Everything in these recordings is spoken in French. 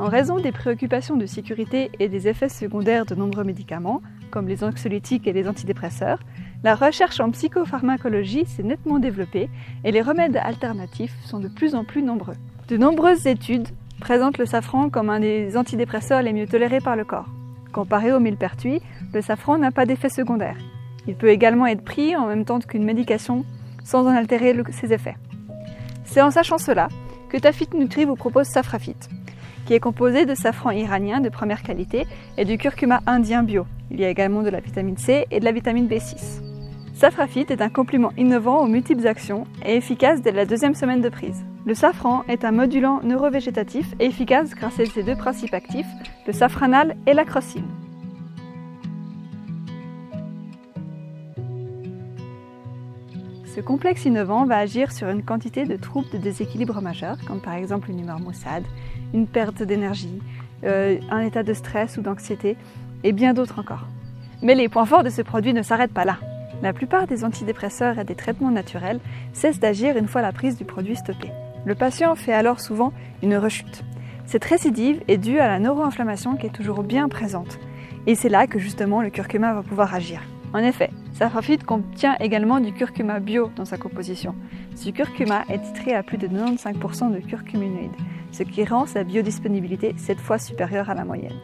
En raison des préoccupations de sécurité et des effets secondaires de nombreux médicaments, comme les anxiolytiques et les antidépresseurs, la recherche en psychopharmacologie s'est nettement développée et les remèdes alternatifs sont de plus en plus nombreux. De nombreuses études présentent le safran comme un des antidépresseurs les mieux tolérés par le corps. Comparé au millepertuis, le safran n'a pas d'effets secondaires. Il peut également être pris en même temps qu'une médication sans en altérer ses effets. C'est en sachant cela que Tafit Nutri vous propose Safrafit, qui est composé de safran iranien de première qualité et du curcuma indien bio. Il y a également de la vitamine C et de la vitamine B6. Safrafit est un complément innovant aux multiples actions et efficace dès la 2e semaine de prise. Le safran est un modulant neurovégétatif et efficace grâce à ses 2 principes actifs, le safranal et la crocine. Ce complexe innovant va agir sur une quantité de troubles de déséquilibre majeurs, comme par exemple une humeur maussade, une perte d'énergie, un état de stress ou d'anxiété, et bien d'autres encore. Mais les points forts de ce produit ne s'arrêtent pas là. La plupart des antidépresseurs et des traitements naturels cessent d'agir une fois la prise du produit stoppée. Le patient fait alors souvent une rechute. Cette récidive est due à la neuroinflammation qui est toujours bien présente. Et c'est là que justement le curcuma va pouvoir agir. En effet, Safrafit contient également du curcuma bio dans sa composition. Ce curcuma est titré à plus de 95% de curcuminoïdes, ce qui rend sa biodisponibilité 7 fois supérieure à la moyenne.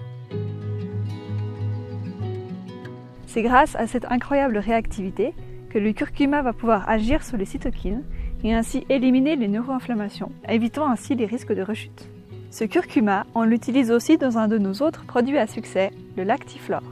C'est grâce à cette incroyable réactivité que le curcuma va pouvoir agir sur les cytokines et ainsi éliminer les neuroinflammations, évitant ainsi les risques de rechute. Ce curcuma, on l'utilise aussi dans un de nos autres produits à succès, le Lactiflore.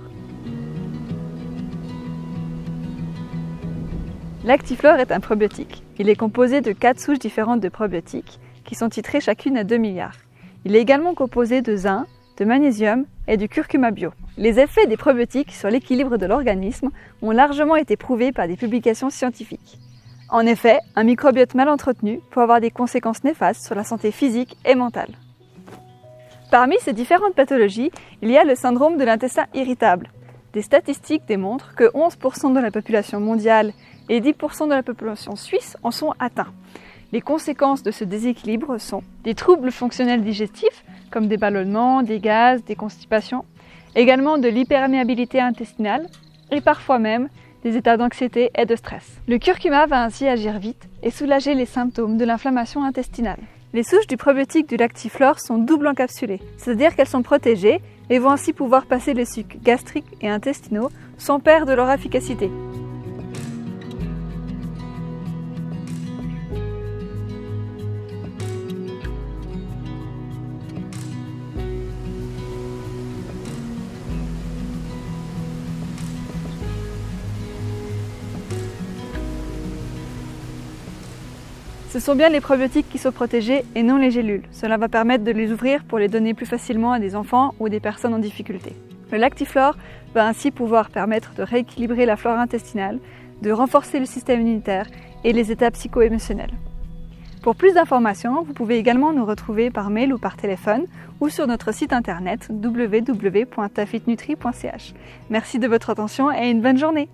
Lactiflore est un probiotique. Il est composé de 4 souches différentes de probiotiques qui sont titrées chacune à 2 milliards. Il est également composé de zinc, de magnésium et du curcuma bio. Les effets des probiotiques sur l'équilibre de l'organisme ont largement été prouvés par des publications scientifiques. En effet, un microbiote mal entretenu peut avoir des conséquences néfastes sur la santé physique et mentale. Parmi ces différentes pathologies, il y a le syndrome de l'intestin irritable. Des statistiques démontrent que 11% de la population mondiale et 10% de la population suisse en sont atteints. Les conséquences de ce déséquilibre sont des troubles fonctionnels digestifs, comme des ballonnements, des gaz, des constipations, également de l'hyperméabilité intestinale et parfois même des états d'anxiété et de stress. Le curcuma va ainsi agir vite et soulager les symptômes de l'inflammation intestinale. Les souches du probiotique du Lactiflore sont double encapsulées, c'est-à-dire qu'elles sont protégées et vont ainsi pouvoir passer les sucs gastriques et intestinaux sans perdre leur efficacité. Ce sont bien les probiotiques qui sont protégés et non les gélules. Cela va permettre de les ouvrir pour les donner plus facilement à des enfants ou des personnes en difficulté. Le Lactiflore va ainsi pouvoir permettre de rééquilibrer la flore intestinale, de renforcer le système immunitaire et les états psycho-émotionnels. Pour plus d'informations, vous pouvez également nous retrouver par mail ou par téléphone ou sur notre site internet www.tafitnutri.ch. Merci de votre attention et une bonne journée.